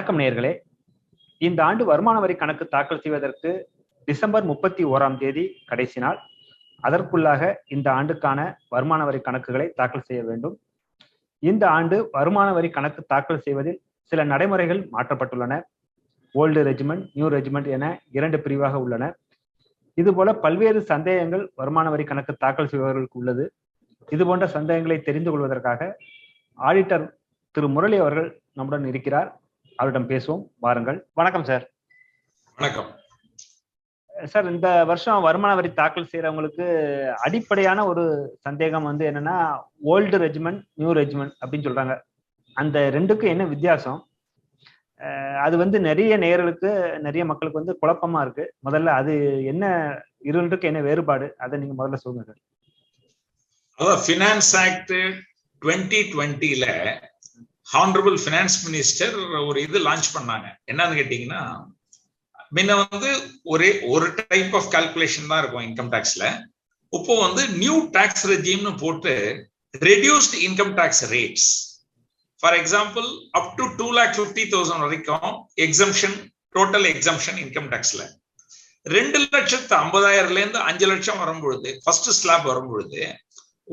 வணக்கம் நேயர்களே. இந்த ஆண்டு வருமான வரி கணக்கு தாக்கல் செய்வதற்கு டிசம்பர் 31 கடைசி நாள். அதற்குள்ளாக இந்த ஆண்டுக்கான வருமான வரி கணக்குகளை தாக்கல் செய்ய வேண்டும். இந்த ஆண்டு வருமான வரி கணக்கு தாக்கல் செய்வதில் சில நடைமுறைகள் மாற்றப்பட்டுள்ளன. ஓல்டு ரெஜிமெண்ட், நியூ ரெஜிமெண்ட் என 2 பிரிவாக உள்ளன. இதுபோல பல்வேறு சந்தேகங்கள் வருமான வரி கணக்கு தாக்கல் செய்பவர்களுக்கு உள்ளது. இது போன்ற சந்தேகங்களை தெரிந்து கொள்வதற்காக ஆடிட்டர் திரு முரளி அவர்கள் நம்முடன் இருக்கிறார். அவரிடம் பேசுவோம், வாருங்கள். வணக்கம் சார். வணக்கம் சார். இந்த வருஷம் வருமான வரி தாக்கல் செய்யறவங்களுக்கு அடிப்படையான ஒரு சந்தேகம் என்னன்னா, ஓல்டு ரெஜிமெண்ட், நியூ ரெஜிமெண்ட் அப்படின்னு சொல்றாங்க. அந்த ரெண்டுக்கும் என்ன வித்தியாசம்? அது நிறைய நேயர்களுக்கு, நிறைய மக்களுக்கு குழப்பமா இருக்கு. முதல்ல அது என்ன, இருவருக்கு என்ன வேறுபாடு, அதை நீங்க முதல்ல சொல்லுங்க சார். அதாவது ஃபினான்ஸ் ஆக்ட் 2020ல ஹானரபிள் ஃபினான்ஸ் மினிஸ்டர் ஒரு இது லான்ச் பண்ணாங்க. என்னன்னு கேட்டீங்கன்னா, முன்ன ஒரே ஒரு டைப் ஆஃப் கால்குலேஷன் தான் இருக்கும் இன்கம் டாக்ஸ்ல. இப்போ நியூ டாக்ஸ் ரெஜிம்னு போட்டு reduced income tax rates, for example up to 2,50,000 வரைக்கும் எக்ஸம்ஷன், டோட்டல் எக்ஸம்ஷன் இன்கம் டாக்ஸ்ல 2,50,000 5 லட்சம் வரும்பொழுது, ஃபர்ஸ்ட் ஸ்லாப் வரும்பொழுது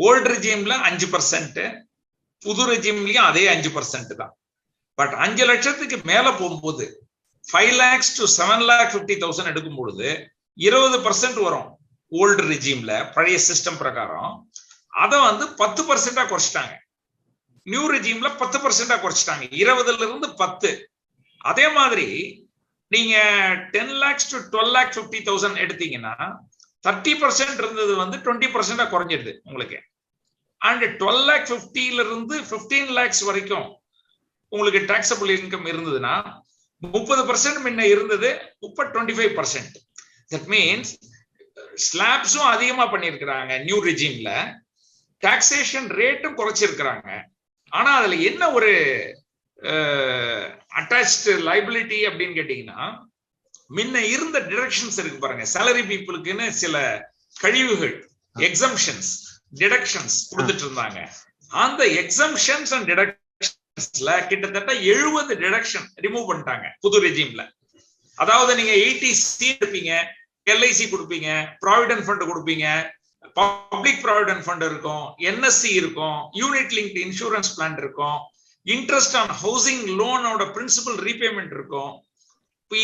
ஓல்டு ரெஜிம்ல 5%, புது ரெஜிம்லயும் அதே 5% தான். பட் 5 லட்சத்துக்கு மேல போகும்போது 5 lakhs to 7,50,000 எடுக்கும் பொழுது 20% வரும் ஓல்டு ரெஜிம்ல, பழைய சிஸ்டம் பிரகாரம். அதை 10% குறைச்சிட்டாங்க. நியூ ரெஜிம்ல 10% குறைச்சிட்டாங்க, 20ல இருந்து 10. அதே மாதிரி நீங்க 10 lakhs to 12,50,000 எடுத்தீங்கன்னா 30% இருந்தது 20% குறைஞ்சிடுது உங்களுக்கு. அண்ட் 12,50,000 இருந்து 15 lakhs வரைக்கும் உங்களுக்கு டாக்ஸபிள் இன்கம் இருந்ததுன்னா 30% முன்ன இருந்தது, இப்ப 25%. தட் மீன்ஸ் ஸ்லாப்ஸும் அதிகமா பண்ணிருக்கிறாங்க நியூ ரெஜிம்ல, டாக்ஸேஷன் ரேட்டும் குறைச்சிருக்கிறாங்க. ஆனா அதுல என்ன ஒரு அட்டாச்டு லைபிலிட்டி அப்படின்னு கேட்டீங்கன்னா, முன்ன இருந்த டிடக்ஷன்ஸ் இருக்கு பாருங்க, சேலரி பீப்புளுக்குன்னு சில கழிவுகள், எக்ஸம்ஷன்ஸ், டிடக்ஷன்ஸ் கொடுத்துட்டு இருந்தாங்க. அந்த எக்ஸம்ஷன்ஸ் அண்ட் டிடக்ஷன்ஸ்ல கிட்டத்தட்ட 70 டிடக்ஷன் ரிமூவ் பண்ணிட்டாங்க புது ரெஜிம்ல. அதாவது நீங்க 80C எடுப்பீங்க, எல்ஐசி கொடுப்பீங்க, ப்ராவிடன்ட் ஃபண்ட் கொடுப்பீங்க, பப்ளிக் ப்ராவிடன்ட் ஃபண்ட் இருக்கும், என்எஸ்சி இருக்கும், யூனிட் லிங்க்டு இன்சூரன்ஸ் பிளான் இருக்கும், இன்ட்ரெஸ்ட் ஆன் ஹவுசிங் லோனோட பிரின்சிபல் ரீபேமெண்ட் இருக்கும்.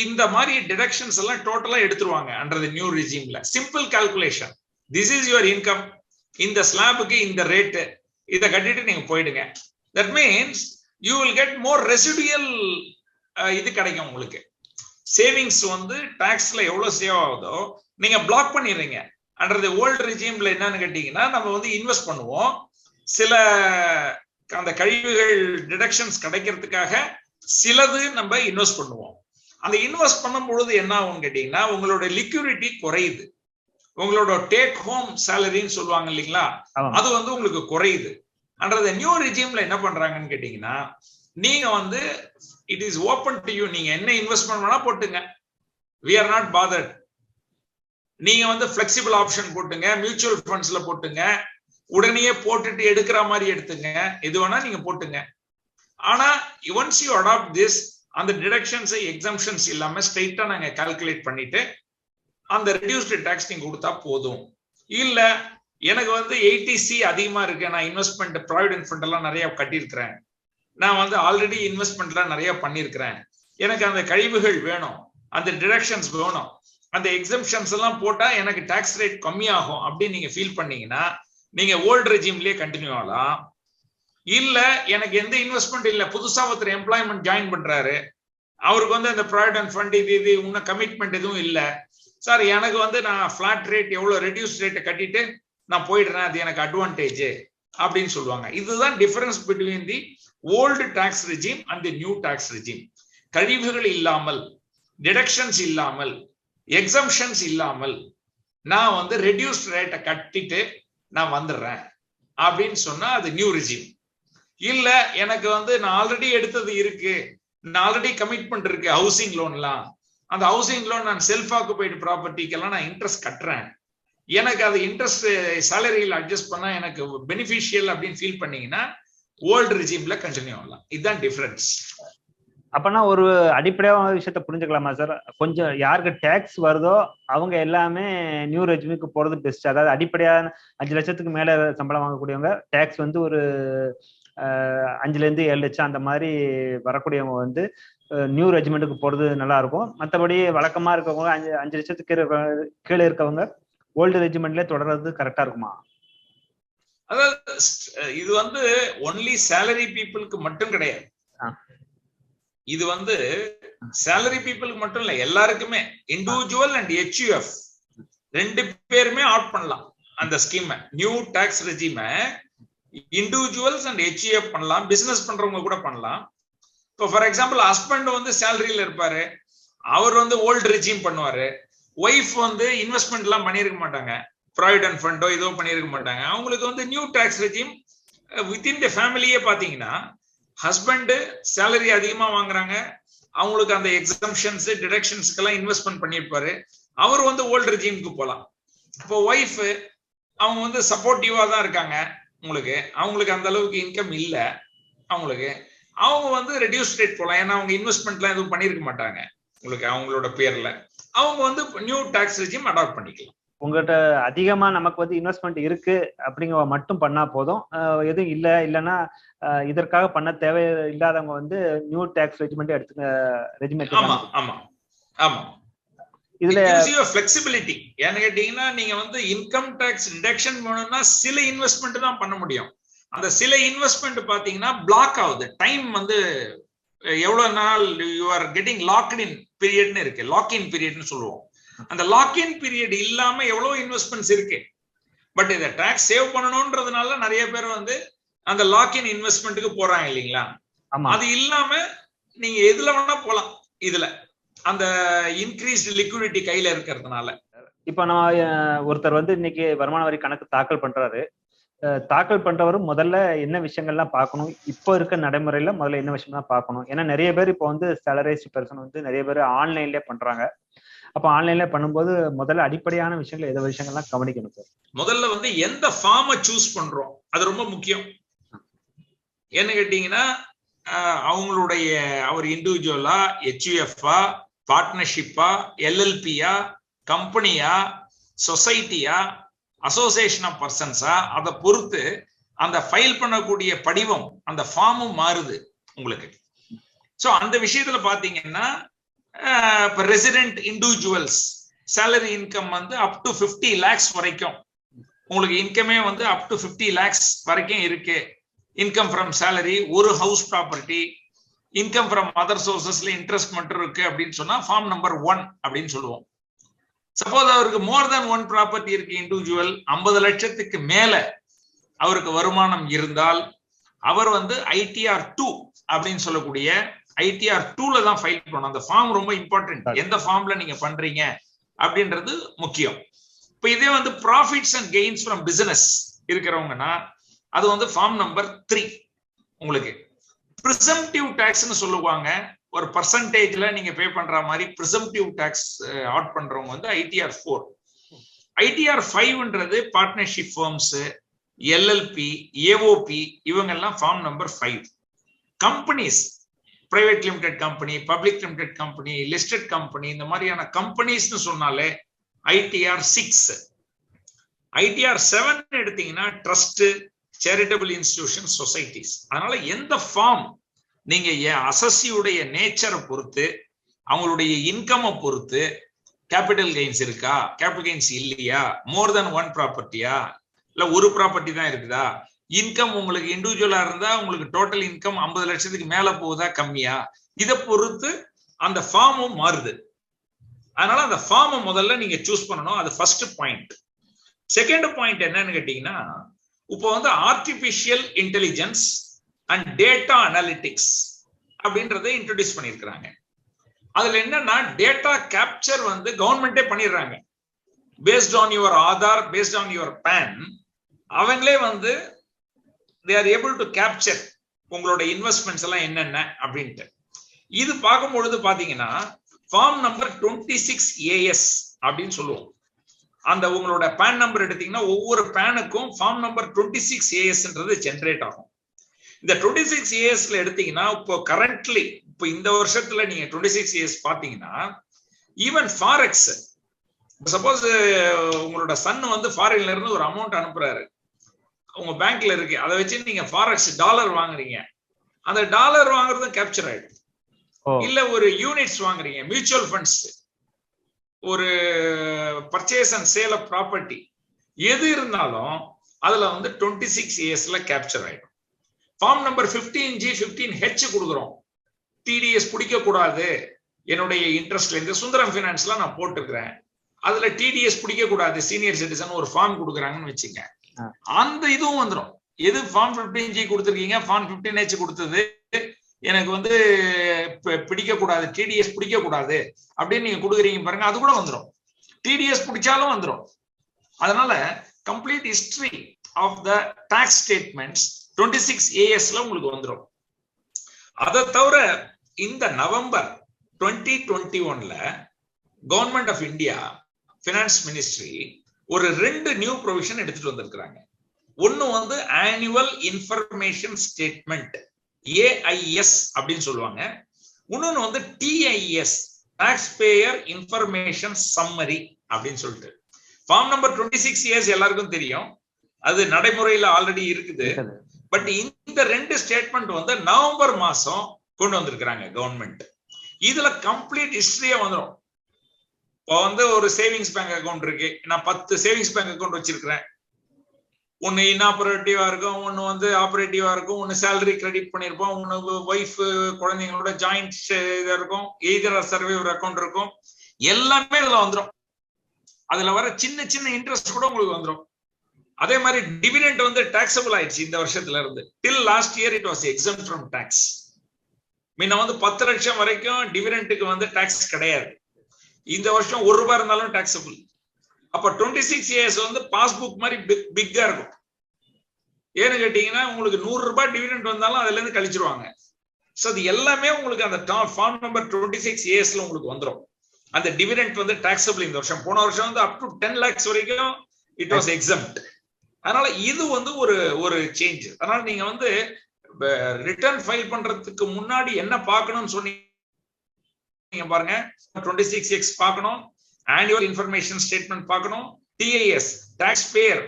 இந்த மாதிரி டிடக்ஷன்ஸ் எல்லாம் டோட்டலா எடுத்துருவாங்க அண்டர் தி நியூ ரெஜிம்ல. Simple calculation, this is your income, இந்த ஸ்லாபுக்கு இந்த ரேட்டு, இதை கட்டிட்டு நீங்க போயிடுங்க. That means you will get more residual இது கிடைக்கும் உங்களுக்கு. சேவிங்ஸ் டாக்ஸ்ல எவ்வளவு சேவ் ஆகுதோ நீங்க பிளாக் பண்ணிடுறீங்க. அண்டர் தி ஓல்டு ரெஜிம்ல என்னன்னு கேட்டீங்கன்னா, நம்ம இன்வெஸ்ட் பண்ணுவோம், சில அந்த கழிவுகள் டிடக்ஷன்ஸ் கிடைக்கிறதுக்காக சிலது நம்ம இன்வெஸ்ட் பண்ணுவோம். அந்த இன்வெஸ்ட் பண்ணும் பொழுது என்ன ஆகும் கேட்டீங்கன்னா, உங்களோட லிக்விடிட்டி குறையுது, உங்களோட டேக் ஹோம் சேலரின்னு சொல்லுவாங்க இல்லைங்களா, அது உங்களுக்கு குறையுது. அண்டர் தி நியூ ரெஜிம்ல என்ன பண்றாங்கன்னு கேட்டீங்கன்னா, நீங்க it is open to you, நீங்க என்ன இன்வெஸ்ட்மெண்ட் வேணா போட்டுங்க, we are not bothered. நீங்க பிளெக்சிபிள் ஆப்ஷன் போட்டுங்க, மியூச்சுவல் ஃபண்ட்ஸ்ல போட்டுங்க, உடனே போட்டுட்டு எடுக்கிற மாதிரி எடுத்துங்க, எது வேணா நீங்க போட்டுங்க. ஆனா once you adopt this, அந்த டிடக்ஷன்ஸ், எக்ஸம்ஷன்ஸ் இல்லாம ஸ்ட்ரைட்டா நாங்க கால்குலேட் பண்ணிட்டு அந்த ரெடியூஸ்டு டாக்ஸ் நீங்க கொடுத்தா போதும். இல்ல எனக்கு 80C அதிகமா இருக்கு, நான் இன்வெஸ்ட்மெண்ட் ப்ராவிடன்ட் ஃபண்ட் எல்லாம் நிறைய கட்டியிருக்கிறேன், நான் ஆல்ரெடி இன்வெஸ்ட்மெண்ட்லாம் நிறைய பண்ணிருக்கிறேன், எனக்கு அந்த கழிவுகள் வேணும், அந்த டிடக்ஷன்ஸ் வேணும், அந்த எக்ஸம்ஷன்ஸ் எல்லாம் போட்டா எனக்கு டாக்ஸ் ரேட் கம்மியாகும் அப்படின்னு நீங்க ஃபீல் பண்ணீங்கன்னா நீங்க ஓல்டு ரெஜிம்லயே கண்டினியூ ஆகலாம். இல்ல எனக்கு எந்த இன்வெஸ்ட்மெண்ட் இல்ல, புதுசா ஒருத்தர் எம்ப்ளாய்மெண்ட் ஜாயின் பண்றாரு, அவருக்கு அந்த ப்ராவிடன்ட் ஃபண்ட் இது இன்னும் கமிட்மெண்ட் எதுவும் இல்ல சார், எனக்கு நான் பிளாட் ரேட் எவ்வளவு ரெடியூஸ் ரேட்டை கட்டிட்டு நான் போயிடுறேன், அது எனக்கு அட்வான்டேஜ் அப்படின்னு சொல்லுவாங்க. இதுதான் difference between the old tax regime and the new tax regime. கழிவுகள் இல்லாமல், டிடக்ஷன்ஸ் இல்லாமல், எக்ஸம்ஷன்ஸ் இல்லாமல் நான் ரெடியூஸ்ட் ரேட்டை கட்டிட்டு நான் வந்துடுறேன் அப்படின்னு சொன்னா அது நியூ ரெஜிம். இல்ல எனக்கு நான் ஆல்ரெடி எடுத்தது இருக்கு, நான் ஆல்ரெடி கமிட்மெண்ட் இருக்கு, ஹவுசிங் லோன்லாம், அந்த ஹவுசிங் லோன் நான் செல்ஃப் ஆக்குபைடு ப்ராப்பர்ட்டிக்கெல்லாம் நான் இன்ட்ரெஸ்ட் கட்டுறேன், எனக்கு அது இன்ட்ரெஸ்ட் சேலரியில் அட்ஜஸ்ட் பண்ணா எனக்கு பெனிஃபிஷியல் அப்படின்னு ஃபீல் பண்ணீங்கன்னா ஓல்டு ரெஜிம்ல கண்டினியூ ஆகலாம். இதுதான் டிஃபரன்ஸ். அப்பனா ஒரு அடிப்படையான விஷயத்த புரிஞ்சுக்கலாமா சார்? கொஞ்சம் யாருக்கு டேக்ஸ் வருதோ அவங்க எல்லாமே நியூ ரெஜிமுக்கு போறது பெஸ்ட். அதாவது அடிப்படையான 5 லட்சத்துக்கு மேல சம்பளம் வாங்கக்கூடியவங்க டேக்ஸ் வந்து ஒரு 5ல இருந்து 7 லட்சம் அந்த மாதிரி வரக்கூடியவங்க வந்து நியூ ரெஜிமெண்ட்டுக்கு போறது நல்லா இருக்கும். மற்றபடி வழக்கமா இருக்கவங்க 5 லட்சத்துக்கு கீழே இருக்கவங்க ஓல்டு ரெஜிமெண்ட்ல தொடர்றது கரெக்டா இருக்குமா? அதாவது இது வந்து ஒன்லி சேலரி பீப்புளுக்கு மட்டும் கிடையாது. இது வந்து சேலரி பீப்புளுக்கு மட்டும் இல்ல, எல்லாருக்குமே இண்டிவிஜுவல் அண்ட் HUF ரெண்டு பேருமே ஆட் பண்ணலாம் அந்த ஸ்கீம். நியூ டாக்ஸ் ரெஜிம இண்டிவிஜுவல்ஸ் அண்ட் HUF பண்ணலாம், பிசினஸ் பண்றவங்க கூட பண்ணலாம். இப்போ ஃபார் எக்ஸாம்பிள் ஹஸ்பண்ட் வந்து சேலரியில இருப்பாரு, அவர் வந்து ஓல்டு ரெஜிம் பண்ணுவாரு. ஒய்ஃப் வந்து இன்வெஸ்ட்மெண்ட் எல்லாம் பண்ணிருக்க மாட்டாங்க, ப்ராவிடன்ட் ஃபண்டோ இதோ பண்ணிருக்க மாட்டாங்க. அவங்களுக்கு வந்து new tax regime within the ஃபேமிலியே பாத்தீங்கன்னா ஹஸ்பண்ட் சேலரி அதிகமா வாங்குறாங்க, அவங்களுக்கு அந்த எக்ஸம்ஷன்ஸ் டிடக்ஷன்ஸ்க்கெல்லாம் இன்வெஸ்ட்மெண்ட் பண்ணிருப்பாரு, அவர் வந்து ஓல்டு ரெஜிமுக்கு போகலாம். இப்போ ஒய்ஃப் அவங்க வந்து சப்போர்ட்டிவா தான் இருக்காங்க உங்களுக்கு, அவங்களுக்கு அந்த அளவுக்கு இன்கம் இல்ல அவங்களுக்கு, அவங்க வந்து ரெடியூஸ் ரேட் போகலாம். ஏன்னா அவங்க இன்வெஸ்ட்மெண்ட்லாம் எதுவும் பண்ணிருக்க மாட்டாங்க உங்களுக்கு அவங்களோட பேர்ல, அவங்க வந்து நியூ டாக்ஸ் ரெஜிம் அடாப்ட் பண்ணிக்கலாம். உங்கள்கிட்ட அதிகமா நமக்கு வந்து இன்வெஸ்ட்மெண்ட் இருக்கு அப்படிங்கிற மட்டும் பண்ணா போதும், எதுவும் இல்லைன்னா இதற்காக பண்ண தேவை இல்லாதவங்க வந்து நியூ டாக்ஸ் ரெஜிமெண்ட் எடுத்து ரெஜிமெண்ட். ஆமா ஆமா ஆமா, இதுல ஃபிளெக்சிபிலிட்டி ஏன்னு கேட்டீங்கன்னா நீங்க வந்து இன்கம் டாக்ஸ் டிடக்ஷன் பண்ணணும்னா சில இன்வெஸ்ட்மெண்ட் தான் பண்ண முடியும். அந்த சில இன்வெஸ்ட்மெண்ட் பாத்தீங்கன்னா பிளாக் ஆகுது, டைம் வந்து எவ்வளவு நாள் யூ ஆர் கெட்டிங் லாக்ட் இன் பீரியட்னு இருக்கு, லாக் இன் பீரியட்னு சொல்லுவோம். அந்த லாக் இன் பீரியட் இல்லாம எவ்வளவு இன்வெஸ்ட்மெண்ட்ஸ் இருக்கு. பட் இதை டாக்ஸ் சேவ் பண்ணணும்ன்றதுனால நிறைய பேர் வந்து அந்த லாக் இன் இன்வெஸ்ட்மெண்ட்டுக்கு போறாங்க இல்லைங்களா. அது இல்லாம நீங்க எதுல வேணா போலாம், இதுல அந்த இன்க்ரீஸ்ட் லிக்விடிட்டி கையில இருக்கிறதுனால. இப்ப நம்ம ஒருத்தர் வந்து இன்னைக்கு வருமான வரி கணக்கு தாக்கல் பண்றாரு, தாக்கல் பண்றவரும் முதல்ல என்ன விஷயங்கள்லாம் பார்க்கணும், இப்போ இருக்க நடைமுறையில முதல்ல என்ன விஷயம்லாம் பார்க்கணும்? ஏன்னா நிறைய பேர் இப்போ வந்து சேலரைஸ்டு பர்சன் வந்து நிறைய பேர் ஆன்லைன்லேயே பண்றாங்க. அப்ப ஆன்லைன்ல பண்ணும்போது முதல்ல அடிப்படையான விஷயங்கள் எந்த விஷயங்கள்லாம் கவனிக்கணும் சார்? முதல்ல வந்து எந்த ஃபார்மை சூஸ் பண்றோம் அது ரொம்ப முக்கியம். என்ன கேட்டீங்கன்னா அவங்களுடைய அவர் இண்டிவிஜுவலா, HUF-ஆ, பார்ட்னர்ஷிப்பா, LLP-யா, கம்பெனியா, சொசைட்டியா, அசோசியேஷன் ஆஃப் பர்சன்ஸா, அதை பொறுத்து அந்த ஃபைல் பண்ணக்கூடிய படிவம் அந்த ஃபார்மும் மாறுது உங்களுக்கு. ஸோ அந்த விஷயத்துல பாத்தீங்கன்னா இப்போ ரெசிடென்ட் இண்டிவிஜுவல்ஸ் சேலரி இன்கம் வந்து அப் டு 50 lakhs வரைக்கும் உங்களுக்கு இன்கமே வந்து அப் டு 50 lakhs வரைக்கும் இருக்கு. இன்கம் ஃப்ரம் சேலரி, ஒரு house property, income from other சோர்சஸ்ல இன்ட்ரெஸ்ட் மட்டும் இருக்கு அப்படின்னு சொன்னா ஃபார்ம் நம்பர் 1 அப்படின்னு சொல்லுவோம். சப்போஸ் அவருக்கு மோர் தென் 1 ப்ராப்பர்ட்டி இருக்கு, இண்டிவிஜுவல் 50 லட்சத்துக்கு மேல அவருக்கு வருமானம் இருந்தால் அவர் வந்து ITR 2 அப்படின்னு சொல்லக்கூடிய ITR 2ல தான் ஃபைல் பண்ணணும். அந்த ஃபார்ம் ரொம்ப இம்பார்ட்டன்ட், எந்த ஃபார்ம்ல நீங்க பண்றீங்க அப்படின்றது முக்கியம். இப்ப இதே வந்து profits and gains from business இருக்கிறவங்கன்னா அது வந்து ஃபார்ம் நம்பர் 3 உங்களுக்கு. பிரிசம்டிவ் டாக்ஸ்னு சொல்லுவாங்க, ஒரு பர்சன்டேஜ்ல நீங்க பே பண்ற மாதிரி பிரிசம்டிவ் டாக்ஸ் ஆட் பண்றவங்க வந்து ITR 4. ITR 5ன்றது பார்ட்னர்ஷிப் ஃபர்ம்ஸ், LLP, AOP இவங்க எல்லாம் form number 5. Companies, private limited company, public limited company, listed company, இந்த மாதிரியான கம்பெனிஸ்னு சொன்னாலே ITR 6. ITR 7 எடுத்தீங்கன்னா ட்ரஸ்ட், சேரிட்டபிள் இன்ஸ்டிடியூஷன், சொசைட்டிஸ். அதனால எந்த ஃபார்ம் நீங்க அசஸியுடைய நேச்சரை பொறுத்து, அவங்களுடைய இன்கமை பொறுத்து, கேபிட்டல் கெயின்ஸ் இருக்கா, கேபிட்டல் கெயின்ஸ் இல்லையா, மோர் தென் 1 ப்ராப்பர்ட்டியா, இல்ல ஒரு ப்ராப்பர்ட்டி தான் இருக்குதா, இன்கம் உங்களுக்கு இண்டிவிஜுவலா இருந்தா உங்களுக்கு டோட்டல் இன்கம் 50 லட்சத்துக்கு மேல போகுதா கம்மியா, இதை பொறுத்து அந்த ஃபார்மும் மாறுது. அதனால அந்த ஃபார்மை முதல்ல நீங்க சூஸ் பண்ணணும், அது ஃபர்ஸ்ட் பாயிண்ட். செகண்ட் பாயிண்ட் என்னன்னு கேட்டீங்கன்னா இப்போ வந்து artificial intelligence and data analytics அப்படின்றத இன்ட்ரோடியூஸ் பண்ணிருக்கிறாங்க. அதுல என்னன்னா டேட்டா கேப்சர் வந்து கவர்மெண்டே பண்ணிடுறாங்க. Based on your Aadhaar, based on your PAN, அவங்களே வந்து they are able to capture உங்களோட இன்வெஸ்ட்மெண்ட்ஸ் எல்லாம் என்னென்ன அப்படின்ட்டு. இது பார்க்கும்பொழுது பாத்தீங்கன்னா ஃபார்ம் நம்பர் 26 AS அப்படின்னு சொல்லுவோம். அந்த உங்களோட பேன் நம்பர் எடுத்தீங்கன்னா ஒவ்வொரு பேனுக்கும் ஃபார்ம் நம்பர் 26 ASன்றது ஜென்ரேட் ஆகும். இந்த 26 ASல எடுத்தீங்கன்னா இப்போ கரண்ட்லி இப்ப இந்த வருஷத்துல நீங்க 26 இயர்ஸ் பாத்தீங்கன்னா ஈவன் ஃபாரெக்ஸ், சப்போஸ் உங்களோட சன் வந்து ஃபாரின்ல இருந்து ஒரு அமௌண்ட் அனுப்புறாரு, உங்க பேங்க்ல இருக்கு, அதை வச்சு நீங்க ஃபாரெக்ஸ் டாலர் வாங்குறீங்க, அந்த டாலர் வாங்குறதும் கேப்சர் ஆயிடும். இல்ல ஒரு யூனிட்ஸ் வாங்குறீங்க, மியூச்சுவல் ஃபண்ட்ஸ், ஒரு purchase and sale of property, எது இருந்தாலும் அதுல வந்து 26 இயர்ஸ்ல கேப்சர் ஆயிடும். ஃபார்ம் நம்பர் 15G 15H கொடுக்குறோம். டிடிஎஸ் பிடிக்க கூடாது, என்னுடைய இன்ட்ரெஸ்ட்ல இருந்து சுந்தரம் பினான்ஸ்ல நான் போட்டுக்கிறேன், அதுல டிடிஎஸ் பிடிக்க கூடாது, சீனியர் சிட்டிசன் ஒரு ஃபார்ம் கொடுக்குறாங்கன்னு வச்சுங்க, அந்த இதுவும் வந்துடும். எது ஃபார்ம் 15G கொடுத்துருக்கீங்க, ஃபார்ம் 15H கொடுத்தது எனக்கு வந்து பிடிக்க கூடாது, டிடிஎஸ் பிடிக்க கூடாது அப்படின்னு நீங்க கொடுக்குறீங்க பாருங்க, அது கூட வந்துடும். டிடிஎஸ் பிடிச்சாலும் வந்துடும். அதனால complete history of the tax statements 26 ASல உங்களுக்கு வந்துடும். அதை தவிர இந்த நவம்பர் 2021ல government of India finance ministry ஒரு 2 நியூ ப்ரொவிஷன் எடுத்துட்டு வந்திருக்கிறாங்க. ஒன்னு வந்து ஆனுவல் இன்ஃபர்மேஷன் ஸ்டேட்மெண்ட், AIS அப்படின்னு சொல்லுவாங்க. இன்னொன்னு வந்து TIS, tax payer information summary அப்படின்னு சொல்லிட்டு. ஃபார்ம் நம்பர் 26 இயர்ஸ் எல்லாருக்கும் தெரியும், அது நடைமுறையில ஆல்ரெடி இருக்குது. பட் இந்த 2 ஸ்டேட்மெண்ட் வந்து நவம்பர் மாசம் கொண்டு வந்திருக்கிறாங்க கவர்மெண்ட். இதுல கம்ப்ளீட் ஹிஸ்டரியா வந்துடும். இப்போ வந்து ஒரு சேவிங்ஸ் பேங்க் அக்கௌண்ட் இருக்கு, நான் 10 சேவிங்ஸ் பேங்க் அக்கௌண்ட் வச்சிருக்கிறேன். ஒன்னு இன்ஆபரேட்டிவா இருக்கும், ஒன்னு வந்து ஆபரேட்டிவா இருக்கும், ஒன்னு சேலரி கிரெடிட் பண்ணிருப்போம், ஒன்னு ஒய்ஃப் குழந்தைங்களோட ஜாயிண்ட் இதா இருக்கும், எய்தர் சர்வைவர் அக்கௌண்ட் இருக்கும், எல்லாமே இதுல வந்துடும். அதுல வர சின்ன சின்ன இன்ட்ரெஸ்ட் கூட உங்களுக்கு வந்துடும். அதே மாதிரி டிவிடெண்ட் வந்து டாக்ஸபிள் ஆயிடுச்சு இந்த வருஷத்துல இருந்து. Till last year it was exempt from tax. முன்ன வந்து 10 லட்சம் வரைக்கும் டிவிடெண்ட்டுக்கு வந்து டாக்ஸ் கிடையாது. இந்த வருஷம் ₹1 இருந்தாலும் டாக்ஸபிள். அப்ப 26 இயர்ஸ் வந்து பாஸ்புக் மாதிரி பிக்கா இருக்கும். ஏன்னு கேட்டீங்கன்னா உங்களுக்கு ₹100 டிவிடெண்ட் வந்தாலும் அதுல இருந்து கழிச்சிருவாங்க. சோ அது எல்லாமே உங்களுக்கு அந்த ஃபார்ம் நம்பர் 26 இயர்ஸ்ல உங்களுக்கு வந்துடும். அந்த டிவிடெண்ட் வந்து டாக்ஸபிள் இந்த வருஷம். போன வருஷம் வந்து அப் டு 10 lakhs வரைக்கும் இட் வாஸ் எக்ஸம்ட். அதனால இது வந்து ஒரு சேஞ்ச். அதனால நீங்க வந்து ரிட்டர்ன் ஃபைல் பண்றதுக்கு முன்னாடி என்ன பார்க்கணும்னு சொன்னீங்க பாருங்க. 26X பார்க்கணும், ஆனுவல் இன்ஃபர்மேஷன் ஸ்டேட்மெண்ட் பார்க்கணும், TIS tax payer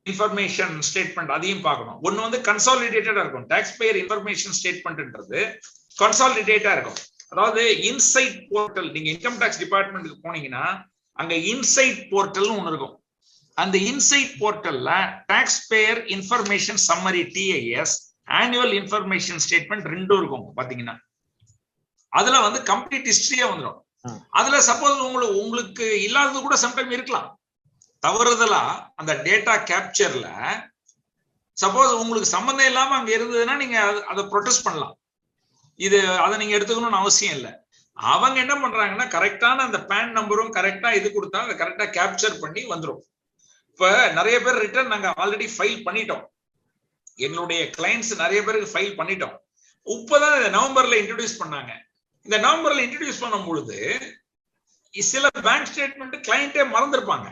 information statement அதையும் பார்க்கணும். ஒன்னு வந்து கன்சாலிடேட்டடா இருக்கும். டாக்ஸ் பேயர் இன்ஃபர்மேஷன் ஸ்டேட்மெண்ட்ன்றது கன்சாலிடேட்டா இருக்கும். அதாவது இன்சைட் போர்ட்டல், நீங்க இன்கம் டாக்ஸ் டிபார்ட்மெண்ட்டுக்கு போனீங்கன்னா அங்க இன்சைட் போர்ட்டல் ஒன்னு இருக்கும். அந்த இன்சைட் போர்ட்டல்ல tax payer information summary TIS, annual information statement ரெண்டும் இருக்கும். பாத்தீங்கன்னா அதுல வந்து கம்ப்ளீட் ஹிஸ்டரியா வந்துடும். அதுல சப்போஸ் உங்களுக்கு இல்லாதது கூட சம்டைம் இருக்கலாம். தவறுதலா அந்த டேட்டா கேப்சர்ல சப்போஸ் உங்களுக்கு சம்பந்தம் இல்லாம அங்க இருந்ததுன்னா நீங்க அதை ப்ரொடெஸ்ட் பண்ணலாம். அதை நீங்க எடுத்துக்கணும்னு அவசியம் இல்லை. அவங்க என்ன பண்றாங்கன்னா கரெக்டான அந்த பேன் நம்பரும் கரெக்டா இது கொடுத்தா அதை கரெக்டா கேப்சர் பண்ணி வந்துடும். இப்ப நிறைய பேர் ரிட்டர்ன் நாங்க ஆல்ரெடி ஃபைல் பண்ணிட்டோம். எங்களுடைய கிளைண்ட்ஸ் நிறைய பேருக்கு ஃபைல் பண்ணிட்டோம். இப்பதான் இந்த நவம்பர்ல இன்ட்ரோடியூஸ் பண்ணாங்க. இந்த நவம்பர்ல இன்ட்ரோடியூஸ் பண்ணும் பொழுது சில பேங்க் ஸ்டேட்மெண்ட் கிளைண்டே மறந்துருப்பாங்க.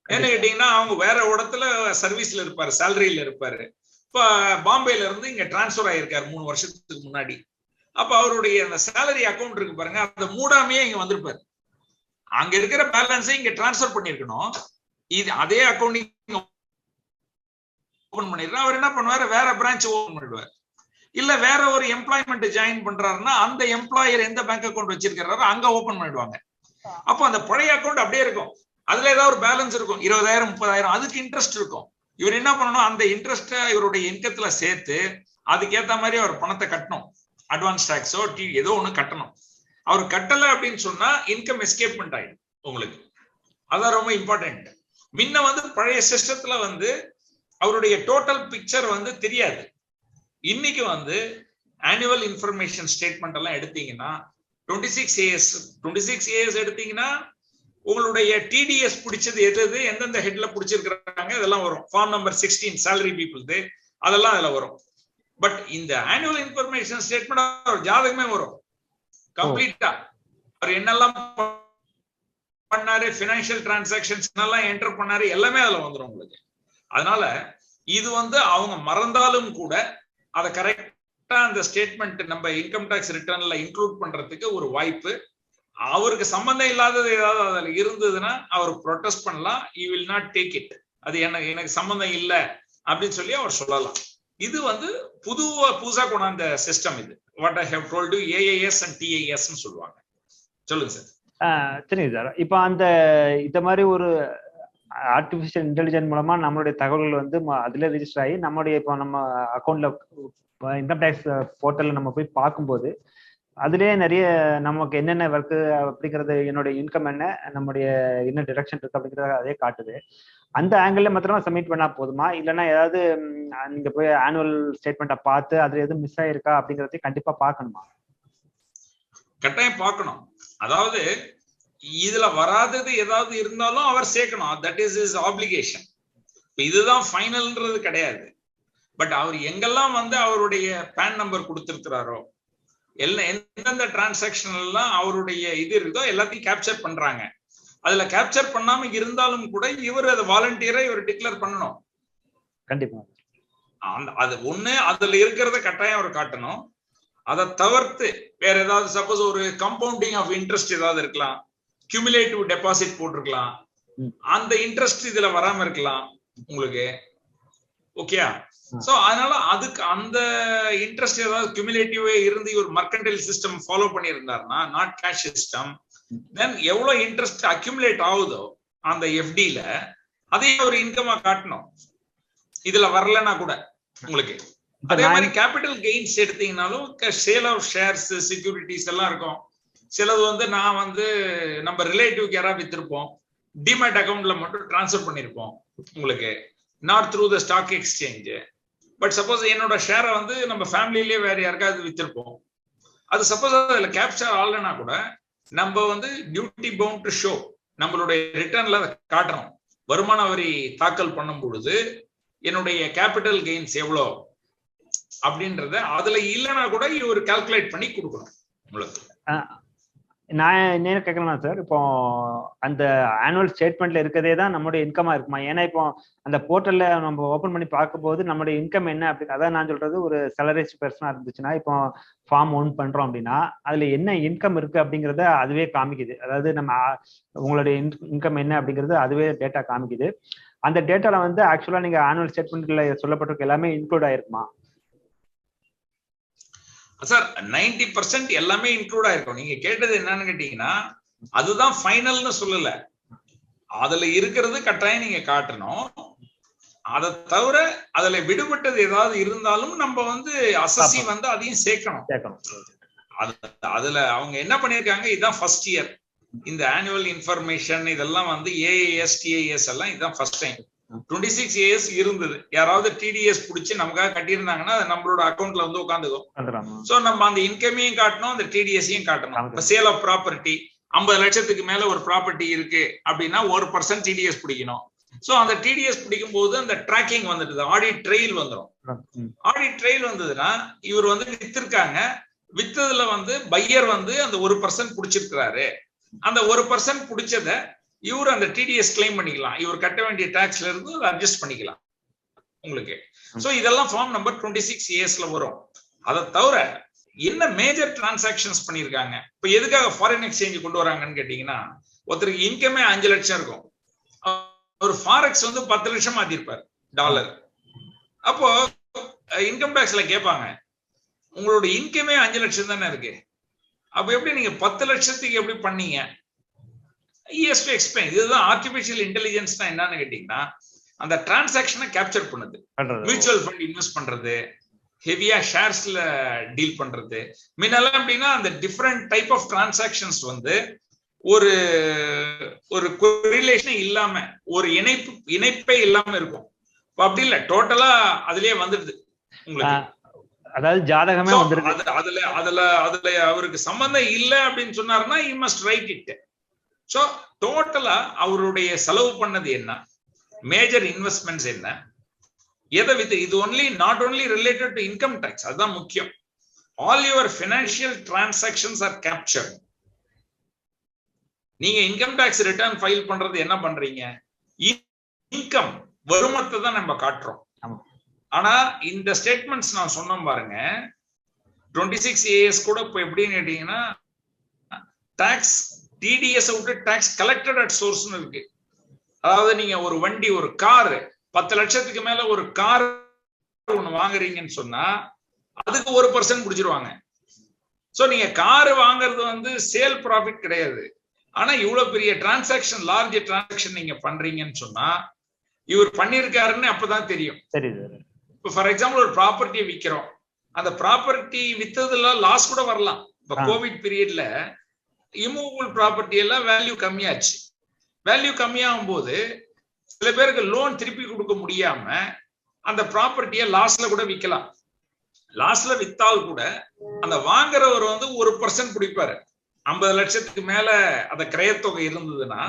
என்ன கேட்டீங்கன்னா அவங்க வேற இடத்துல சர்வீஸ்ல இருப்பாரு, சேலரியில இருப்பாரு. இப்ப பாம்பேல இருந்து இங்க டிரான்ஸ்பர் ஆயிருக்காரு 3 வருஷத்துக்கு முன்னாடி. அப்ப அவருடைய அந்த சேலரி அக்கௌண்ட் இருக்கு பாருங்க, அதை மூடாமையே இங்க வந்திருப்பாரு. அங்க இருக்கிற பேலன்ஸை இங்க டிரான்ஸ்பர் பண்ணிருக்கணும். இது அதே அக்கௌண்ட் ஓபன் பண்ணிருக்கா. அவர் என்ன பண்ணுவாரு, வேற பிரான்ச் ஓபன் பண்ணிடுவார். இல்ல வேற ஒரு எம்ப்ளாய்மெண்ட் ஜாயின் பண்றாருன்னா அந்த எம்ப்ளாயர் எந்த பேங்க் அக்கௌண்ட் வச்சிருக்கிறாரோ அங்க ஓபன் பண்ணிடுவாங்க. அப்போ அந்த பழைய அக்கௌண்ட் அப்படியே இருக்கும். அதுல ஏதாவது ஒரு பேலன்ஸ் இருக்கும், 20,000 30,000, அதுக்கு இன்ட்ரெஸ்ட் இருக்கும். இவர் என்ன பண்ணணும், அந்த இன்ட்ரெஸ்ட இவருடைய இன்கத்துல சேர்த்து அதுக்கேற்ற மாதிரி அவர் பணத்தை கட்டணும். அட்வான்ஸ் டாக்ஸோ ஏதோ ஒண்ணு கட்டணும். அவர் கட்டல அப்படின்னு சொன்னா இன்கம் எஸ்கேப்மெண்ட் ஆயிடும் உங்களுக்கு. அதான் ரொம்ப இம்பார்ட்டன்ட். முன்ன வந்து பழைய சிஸ்டத்துல வந்து அவருடைய டோட்டல் பிக்சர் வந்து தெரியாது. இன்னைக்கு வந்து ஆனுவல் இன்ஃபர்மேஷன் ஸ்டேட்மெண்ட் எல்லாம் எடுத்தீங்கன்னா 26 இயர்ஸ் எடுத்தீங்கன்னா உங்களுடைய டிடிஎஸ் பிடிச்சது எது, எந்தெந்த ஹெட்ல பிடிச்சிருக்கிறாங்க இதெல்லாம் வரும். ஃபார்ம் நம்பர் 16 சேலரி பீப்புள் அதெல்லாம் அதுல வரும். பட் இந்த ஆனுவல் இன்ஃபர்மேஷன் ஸ்டேட்மெண்ட் ஒரு ஜாதகமே வரும் கம்ப்ளீட்டா. அவர் என்னெல்லாம் பண்ணாரு, பினான்சியல் டிரான்சாக்ஷன்ஸ் என்னெல்லாம் என்டர் பண்ணாரு, எல்லாமே அதுல வந்துடும் உங்களுக்கு. அதனால இது வந்து அவங்க மறந்தாலும் கூட அதை கரெக்டா கரெக்டா அந்த ஸ்டேட்மெண்ட் நம்ம இன்கம் டாக்ஸ் ரிட்டர்ன்ல இன்க்ளூட் பண்றதுக்கு ஒரு வாய்ப்பு. அவருக்கு சம்பந்தம் இல்லாதது ஏதாவது அதுல இருந்ததுன்னா அவர் ப்ரொடெஸ்ட் பண்ணலாம். You will not take it, அது எனக்கு சம்பந்தம் இல்லை அப்படின்னு சொல்லி அவர் சொல்லலாம். இது வந்து புதுசா கொண்டாந்த சிஸ்டம். இது what I have told you, AAS and TAS னு சொல்லுவாங்க. சொல்லுங்க சார். சரிங்க சார். இப்போ இந்த மாதிரி ஒரு ஆர்டிபிஷியல் இன்டெலிஜென்ஸ் மூலமா நம்மளுடைய தகவல்கள் வந்து அதுல ரெஜிஸ்டர் ஆகி நம்மளுடைய இப்போ நம்ம அக்கௌண்ட்ல இன்கம் டேக்ஸ் போர்ட்டல்ல நம்ம போய் பார்க்கும்போது அதுலேயே நிறைய நமக்கு என்னென்ன ஒர்க்கு அப்படிங்கிறது, என்னுடைய இன்கம் என்ன, நம்முடைய என்ன டிடக்ஷன் இருக்கு அப்படிங்கிறத அதே காட்டுது. அந்த ஆங்கிள் மாத்திரமா சப்மிட் பண்ணா போதுமா, இல்லைன்னா ஏதாவது நீங்க போய் ஆனுவல் ஸ்டேட்மெண்ட்டை பார்த்து அதுல எதுவும் மிஸ் ஆயிருக்கா அப்படிங்கறதையும் கண்டிப்பா பார்க்கணுமா? கட்டாயம் பார்க்கணும். அதாவது இதுல வராதது ஏதாவது இருந்தாலும் அவர் சேர்க்கணும். That is is application. இதுதான் ஃபைனல்ன்றது கிடையாது. பட் அவர் எங்கெல்லாம் வந்து அவருடைய பேன் நம்பர் கொடுத்திருக்கிறாரோ, எந்தெந்த டிரான்சாக்ஷன் எல்லாம் அவருடைய இது இருக்கோ எல்லாத்தையும் கேப்சர் பண்றாங்க. அதுல கேப்சர் பண்ணாம இருந்தாலும் கூட இவர் அதை வாலண்டியரா இவர் டிக்ளேர் பண்ணணும். கண்டிப்பா அது ஒண்ணு, அதுல இருக்கிறத கட்டாயம் அவர் காட்டணும். அதை தவிர்த்து வேற ஏதாவது, சப்போஸ் ஒரு கம்பவுண்டிங் ஆஃப் இன்ட்ரெஸ்ட் ஏதாவது இருக்கலாம், கியூமுலேட்டிவ் டெபாசிட் போட்டிருக்கலாம், அந்த இன்ட்ரெஸ்ட் இதுல வராம இருக்கலாம் உங்களுக்கு. ஓகே, சோ அதனால அதுக்கு அந்த இன்ட்ரெஸ்ட் ஏதாவது கியூமுலேட்டிவ் இருந்து ஒரு மர்கன்டைல் சிஸ்டம் ஃபாலோ பண்ணியிருந்தாருன்னா, நாட் கேஷ் சிஸ்டம், தென் எவ்வளவு இன்ட்ரெஸ்ட் அக்யூமுலேட் ஆகுதோ அந்த எஃப்டில அதையும் ஒரு இன்கமா காட்டணும். இதுல வரலன்னா கூட உங்களுக்கு. அதே மாதிரி கேபிட்டல் கெயின்ஸ் எடுத்தீங்கன்னாலும் சேல் ஆஃப் ஷேர்ஸ், செக்யூரிட்டிஸ் எல்லாம் இருக்கும். சிலது வந்து நான் வந்து நம்ம ரிலேட்டிவ்க்கு யாராவது வித்திருப்போம், டிமேட் அக்கௌண்ட்ல மட்டும் டிரான்ஸ்ஃபர் பண்ணிருப்போம் உங்களுக்கு, not through the stock exchange. But suppose என்னோட ஷேரை வந்து நம்ம ஃபேமிலிலேயே வேற யாருக்காவது வித்திருப்போம், அது சப்போஸ் அதுல கேப்சர் ஆகலைன்னா கூட நம்ம வந்து டியூட்டி பவுண்ட் டு ஷோ, நம்மளுடைய ரிட்டர்ன்ல அதை காட்டணும். வருமான வரி தாக்கல் பண்ணும் பொழுது என்னுடைய கேபிட்டல் கெயின்ஸ் எவ்வளோ அப்படின்றத அதுல இல்லைன்னா கூட ஒரு கால்குலேட் பண்ணி கொடுக்கணும் உங்களுக்கு. நான் என்ன கேட்கலாம் சார், இப்போ அந்த ஆனுவல் ஸ்டேட்மெண்ட்ல இருக்கிறதே தான் நம்மளுடைய இன்கமா இருக்குமா? ஏன்னா இப்போ அந்த போர்ட்டல்ல நம்ம ஓபன் பண்ணி பார்க்கும்போது நம்மளுடைய இன்கம் என்ன அப்படின்னு, அதான் நான் சொல்றது, ஒரு சேலரிஸ்ட் பர்சனா இருந்துச்சுன்னா இப்போ ஃபார்ம் 1 பண்றோம் அப்படின்னா அதுல என்ன இன்கம் இருக்கு அப்படிங்கறத அதுவே காமிக்குது. அதாவது நம்ம உங்களுடைய இன்கம் என்ன அப்படிங்கிறது அதுவே டேட்டா காமிக்குது. அந்த டேட்டால வந்து ஆக்சுவலா நீங்க ஆனுவல் ஸ்டேட்மெண்ட்ல சொல்லப்பட்டிருக்க எல்லாமே இன்க்ளூட் ஆயிருக்குமா சார்? 90% எல்லாமே இன்க்ளூட் ஆயிருக்கும். நீங்க கேட்டது என்னன்னு கேட்டீங்கன்னா, அதுதான் ஃபைனல்னு சொல்லல, அதுல இருக்கிறது கட்டாயம் நீங்க காட்டணும். அதை தவிர அதுல விடுபட்டது ஏதாவது இருந்தாலும் நம்ம வந்து அசசி வந்து அதையும் சேர்க்கணும். அதுல அவங்க என்ன பண்ணிருக்காங்க, இதுதான் ஃபர்ஸ்ட் இயர் இந்த ஆனுவல் இன்ஃபர்மேஷன் இதெல்லாம் வந்து ஏஏஎஸ் டிஏஎஸ் எல்லாம் இதுதான் ஃபர்ஸ்ட் டைம். 26 years இருந்தது. யாராவது டிடிஎஸ் புடிச்சு நமக்காக கட்டியிருந்தாங்கன்னா அது நம்மளோட அக்கௌண்ட்ல வந்து உட்காந்துக்கும். சோ நம்ம அந்த இன்கமையும் காட்டணும், அந்த டிடிஎஸையும் காட்டணும். இப்ப சேல் ஆஃப் ப்ராப்பர்ட்டி 50 லட்சத்துக்கு மேல ஒரு ப்ராப்பர்ட்டி இருக்கு அப்படின்னா 1% டிடிஎஸ் பிடிக்கணும். சோ அந்த டிடிஎஸ் பிடிக்கும் போது அந்த ட்ராக்கிங் வந்துடுது, ஆடிட் ட்ரெயில் வந்துடும். ஆடிட் ட்ரெயில் வந்ததுன்னா இவர் வந்து வித்திருக்காங்க, வித்ததுல வந்து பையர் வந்து அந்த 1% பிடிச்சிருக்கிறாரு, அந்த 1% பிடிச்சத இவர் அந்த டிடிஎஸ் கிளைம் பண்ணிக்கலாம், இவர் கட்ட வேண்டிய டாக்ஸ்ல இருந்து அட்ஜஸ்ட் பண்ணிக்கலாம் உங்களுக்கு. சோ இதெல்லாம் ஃபார்ம் நம்பர் 26 yearsல வரும். அதை தவிர என்ன மேஜர் டிரான்சாக்ஷன்ஸ் பண்ணிருக்காங்க, இப்ப எதுக்காக ஃபாரின் எக்ஸ்சேஞ்ச் கொண்டு வராங்கன்னு கேட்டீங்கன்னா, ஒருத்தருக்கு இன்கமே 5 லட்சம் இருக்கும், ஒரு ஃபாரெக்ஸ் வந்து 10 லட்சம் மாத்திருப்பாரு டாலர். அப்போ இன்கம் டாக்ஸ்ல கேட்பாங்க, உங்களோட இன்கமே 5 லட்சம் தானே இருக்கு, அப்ப எப்படி நீங்க 10 லட்சத்துக்கு எப்படி பண்ணீங்க? Yes to explain. இதுதான் ஆர்டிபிஷியல் இன்டெலிஜென்ஸ் என்னன்னு கேட்டீங்கன்னா, அந்த டிரான்சாக்ஷனை கேப்சர் பண்ணுது. மியூச்சுவல் ஃபண்ட் இன்வெஸ்ட் பண்றது, ஹெவியா ஷேர்ஸ்ல டீல் பண்றது. முன்னெல்லாம் அப்படின்னா அந்த டிஃபரெண்ட் டைப் ஆஃப் டிரான்சாக்ஷன்ஸ் வந்து ஒரு ஒரு கோரிலேஷனே இல்லாம, ஒரு இணைப்பே இல்லாம இருக்கும். அப்படி இல்ல, டோட்டலா அதுலயே வந்துடுது உங்களுக்கு. அதாவது ஜாதகமே வந்துருது. அதுல அவருக்கு சம்பந்தம் இல்ல அப்படின்னு சொன்னாருன்னா he must write it. So டோட்டலா அவருடைய செலவு பண்ணது என்ன, மேஜர் இன்வெஸ்ட்மெண்ட்ஸ் என்ன, எதை வித், இது only not only related to income tax, அதுதான் முக்கியம். All your financial transactions are captured. நீங்க இன்கம் டாக்ஸ் ரிட்டர்ன் ஃபைல் பண்றது என்ன பண்றீங்க, இன்கம் வருமானத்தை தான் நம்ம காட்டுறோம். ஆனா இந்த ஸ்டேட்மெண்ட்ஸ் நான் சொன்னோம் பாருங்க, 26AS கூட இப்ப எப்படின்னு கேட்டீங்கன்னா டாக்ஸ் டிடிஎஸ் விட்டு டாக்ஸ் கலெக்டட் அட் சோர்ஸ்னு இருக்கு. அதாவது நீங்க ஒரு வண்டி, ஒரு கார் 10 லட்சத்துக்கு மேல ஒரு கார் ஒண்ணு வாங்குறீங்கன்னு சொன்னா அதுக்கு 1% பிடிச்சிருவாங்க. சோ நீங்க கார் வாங்குறது வந்து சேல் ப்ராஃபிட் கிடையாது. ஆனா இவ்வளவு பெரிய டிரான்சாக்சன், லார்ஜ் டிரான்சாக்சன் நீங்க பண்றீங்கன்னு சொன்னா இவர் பண்ணிருக்காருன்னு அப்பதான் தெரியும். இப்போ ஃபார் எக்ஸாம்பிள் ஒரு ப்ராப்பர்ட்டியை விற்கிறோம், அந்த ப்ராப்பர்ட்டி வித்ததுல லாஸ் கூட வரலாம். இப்ப கோவிட் பீரியட்ல இம்மூவபிள் ப்ராப்பர்ட்டி எல்லாம் வேல்யூ கம்மியாச்சு. வேல்யூ கம்மியாகும் போது சில பேருக்கு லோன் திருப்பி கொடுக்க முடியாம அந்த ப்ராப்பர்ட்டியை லாஸ்ல கூட விற்கலாம். லாஸ்ல வித்தால் கூட அந்த வாங்குறவர் வந்து 1% பிடிப்பாரு. 50 லட்சத்துக்கு மேல அந்த கிரயத்தொகை இருந்ததுன்னா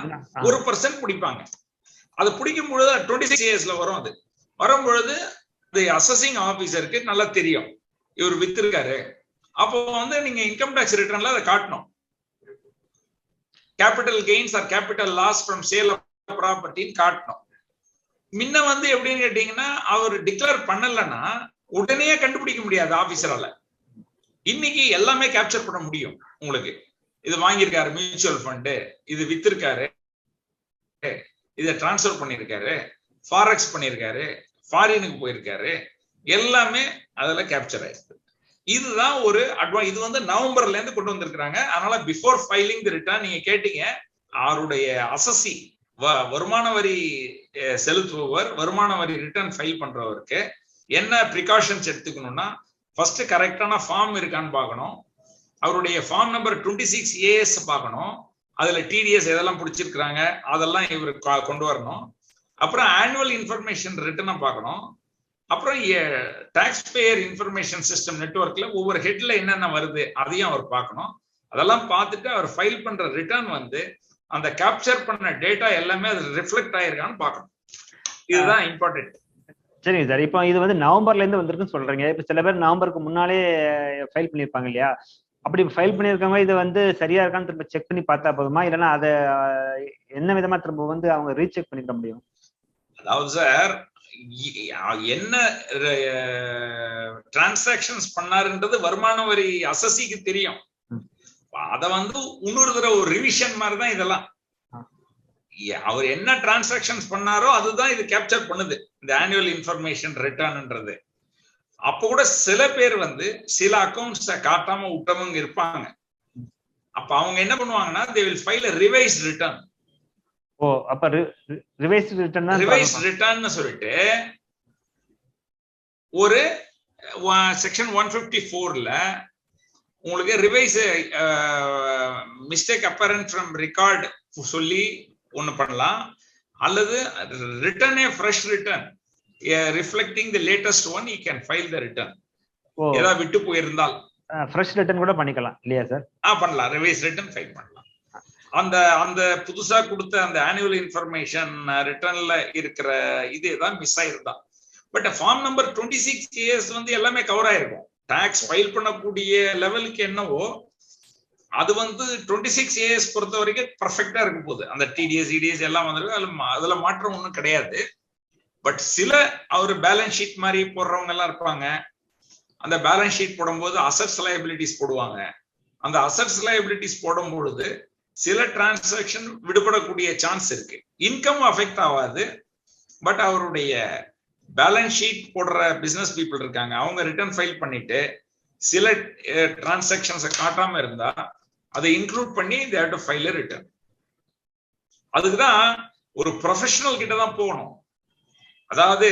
1% பிடிப்பாங்க. அது பிடிக்கும் பொழுது 26ASல வரும். அது வரும்பொழுது அசஸிங் ஆபீசருக்கு நல்லா தெரியும் இவர் வித்திருக்காரு. அப்போ வந்து நீங்க இன்கம் டாக்ஸ் ரிட்டர்ன்ல அதை காட்டணும். Capital gains or capital loss from sale of ப்ராப்பர்ட்டின்னு காட்டணும். முன்ன வந்து எப்படின்னு கேட்டீங்கன்னா அவர் டிக்ளேர் பண்ணலன்னா உடனே கண்டுபிடிக்க முடியாது ஆபீசரால. இன்னைக்கு எல்லாமே கேப்சர் பண்ண முடியும். உங்களுக்கு இது வாங்கியிருக்காரு மியூச்சுவல் ஃபண்டு, இது வித்திருக்காரு, இதை டிரான்ஸ்பர் பண்ணிருக்காரு, ஃபாரெக்ஸ் பண்ணிருக்காரு, ஃபாரினுக்கு போயிருக்காரு, எல்லாமே அதுல கேப்சர் ஆயிருக்கு. இதுதான் ஒரு இது வந்து நவம்பர்ல இருந்து கொண்டு வந்திருக்காங்க. அதனால பிஃபோர் ஃபைலிங் தி ரிட்டர்ன் நீங்க கேட்டீங்க, அவருடைய அசசி வருமான வரி செலுத்துபவர் வருமான வரி ரிட்டர்ன் ஃபைல் பண்றவருக்கு என்ன ப்ரிகாஷன்ஸ் எடுத்துக்கணும்னா, ஃபர்ஸ்ட் கரெக்டான ஃபார்ம் இருக்கான்னு பார்க்கணும். அவருடைய ஃபார்ம் நம்பர் 26AS பார்க்கணும். அதுல டிடிஎஸ் எதெல்லாம் பிடிச்சிருக்கிறாங்க அதெல்லாம் இவர் கொண்டு வரணும். அப்புறம் ஆனுவல் இன்ஃபர்மேஷன் ரிட்டர்னை பார்க்கணும். அப்புறம் டாக்ஸ் பேயர் இன்ஃபர்மேஷன் சிஸ்டம் நெட்வொர்க்ல ஒவ்வொரு ஹெட்ல என்னென்ன வருது அதையும் அவர் பார்க்கணும். அதெல்லாம் பார்த்துட்டு அவர் ஃபைல் பண்ற ரிட்டர்ன் வந்து அந்த கேப்சர் பண்ண டேட்டா எல்லாமே அது ரிஃப்ளெக்ட் ஆயிருக்கான்னு பார்க்கணும். இதுதான் இம்பார்ட்டன்ட். சரிங்க சார். இப்போ இது வந்து நவம்பர்ல இருந்து வந்திருக்குன்னு சொல்றீங்க. இப்போ சில பேர் நவம்பருக்கு முன்னாலே ஃபைல் பண்ணியிருப்பாங்க இல்லையா? அப்படி ஃபைல் பண்ணியிருக்கவங்க இது வந்து சரியா இருக்கான்னு திரும்ப செக் பண்ணி பார்த்தா போதுமா, இல்லைன்னா அதை என்ன விதமா திரும்ப வந்து அவங்க ரீசெக் பண்ணிக்க முடியும்? அதாவது சார், என்ன டிரான்சாக்ஷன்ஸ் பண்ணாருன்றது வருமான வரி அசசிக்கு தெரியும். அத வந்து இன்னொரு தடவை ஒரு ரிவிஷன் மாதிரி தான் இதெல்லாம். அவர் என்ன டிரான்சாக்ஷன்ஸ் பண்ணாரோ அதுதான் இது கேப்சர் பண்ணுது, இந்த ஆனுவல் இன்ஃபர்மேஷன் ரிட்டர்ன்ன்றது. அப்ப கூட சில பேர் வந்து சில அக்கௌண்ட்ஸ காட்டாம விட்டவங்க இருப்பாங்க. அப்ப அவங்க என்ன பண்ணுவாங்கன்னா they will file a revised return. ஓ, அப்ப ரிவைஸ்ட் ரிட்டர்ன் தான் ரிவைஸ்ட் ரிட்டர்ன் சொல்லிட்டு ஒரு செக்ஷன் 154ல உங்களுக்கு revise mistake apparent from record சொல்லி ஒண்ணு பண்ணலாம், அல்லது ரிட்டர்னே fresh return reflecting the latest one you can file the return. ஏதாவது விட்டு போயிருந்தால் ஃப்ரெஷ் ரிட்டர்ன் கூட பண்ணிக்கலாம் இல்லையா சார்? பண்ணலாம், ரிவைஸ் ரிட்டர்ன் ஃபைல் பண்ணலாம். அந்த அந்த புதுசா கொடுத்த அந்த ஆனுவல் இன்ஃபர்மேஷன் ரிட்டர்ன்ல இருக்கிற இதுதான் மிஸ் ஆயிருந்தா. பட் ஃபார்ம் நம்பர் 26AS வந்து எல்லாமே கவர் ஆயிருக்கும். டாக்ஸ் ஃபைல் பண்ணக்கூடிய லெவலுக்கு என்னவோ அது வந்து 26AS பொறுத்த வரைக்கும் பர்ஃபெக்டா இருக்க போகுது. அந்த டிடிஎஸ் இடிஎஸ் எல்லாம் வந்துருக்கு, அதுல மாற்றம் ஒன்றும் கிடையாது. பட் சில அவர் பேலன்ஸ் ஷீட் மாதிரி போடுறவங்க எல்லாம் இருப்பாங்க. அந்த பேலன்ஸ் ஷீட் போடும்போது அசட்ஸ் லயபிலிட்டிஸ் போடுவாங்க. அந்த அசட்ஸ் லயபிலிட்டிஸ் போடும் பொழுது சில டிரான்சாக்ஷன் விடுபடக்கூடிய சான்ஸ் இருக்கு. இன்கம் அஃபெக்ட் ஆகாது, பட் அவருடைய பேலன்ஸ் ஷீட் போடுற பிசினஸ் பீப்புள் இருக்காங்க, அவங்க ரிட்டர்ன் ஃபைல் பண்ணிட்டு சில டிரான்சாக்ஷன்ஸை காட்டாம இருந்தா அதை இன்க்ளூட் பண்ணி they have to file a return. அதுக்குதான் ஒரு ப்ரொஃபஷனல் கிட்ட தான் போகணும். அதாவது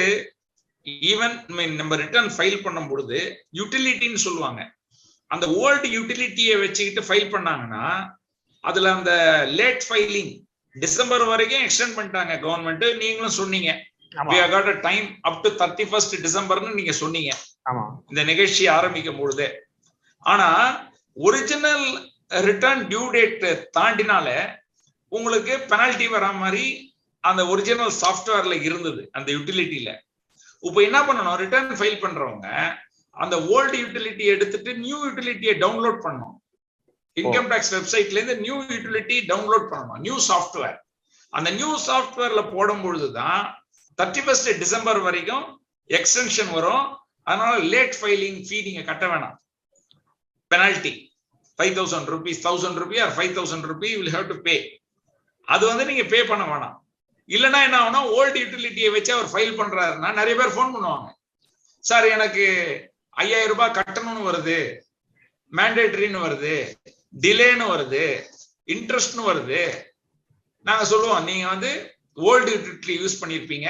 ஈவன் நம்ம ரிட்டர்ன் ஃபைல் பண்ணும் பொழுது யூட்டிலிட்டின்னு சொல்லுவாங்க, அந்த ஓல்டு யூட்டிலிட்டியை வச்சுக்கிட்டு ஃபைல் பண்ணாங்கன்னா அதுல அந்த லேட் ஃபைலிங் டிசம்பர் வரைக்கும் எக்ஸ்டெண்ட் பண்ணிட்டாங்க கவர்மெண்ட். நீங்களும் சொன்னீங்க we have got a time up to 31st டிசம்பர்னு நீங்க சொன்னீங்க இந்த நிகழ்ச்சி ஆரம்பிக்கும் பொழுது. ஆனா ஒரிஜினல் ரிட்டர்ன் டியூ டேட் தாண்டினால உங்களுக்கு பெனால்டி வர மாதிரி அந்த ஒரிஜினல் சாஃப்ட்வேர்ல இருந்தது அந்த யூட்டிலிட்டியில. இப்போ என்ன பண்ணணும், ரிட்டர்ன் ஃபைல் பண்றவங்க அந்த ஓல்டு யூட்டிலிட்டி எடுத்துட்டு நியூ யூட்டிலிட்டியை டவுன்லோட் பண்ணணும். இன்கம் டாக்ஸ் வெப்சைட்ல இருந்து நியூ யூட்டிலிட்டி டவுன்லோட் பண்ணணும், நியூ சாஃப்ட்வேர். அந்த நியூ சாஃப்ட்வேர்ல போடும் பொழுதுதான் 31st டிசம்பர் வரைக்கும் எக்ஸ்டென்ஷன் வரும். அதனால லேட் ஃபைலிங் ஃபீ நீங்க கட்ட வேணாம். Penalty 5,000 rupees, 1,000 rupees or 5,000 rupees you will have to pay. அது வந்து நீங்க பே பண்ண வேணாம். இல்லைன்னா என்ன ஆகும்னா ஓல்டு யூட்டிலிட்டியை வச்சு அவர் ஃபைல் பண்றாருன்னா நிறைய பேர் ஃபோன் பண்ணுவாங்க, சார் எனக்கு 5,000 ரூபாய் கட்டணும்னு வருது, மேண்டேட்டரின்னு வருது, டிலேன்னு வருது, இன்ட்ரெஸ்ட்னு வருது. நாங்க சொல்லுவோம், நீங்க வந்து ஓல்டு யூட்டிலிட்டி யூஸ் பண்ணிருப்பீங்க,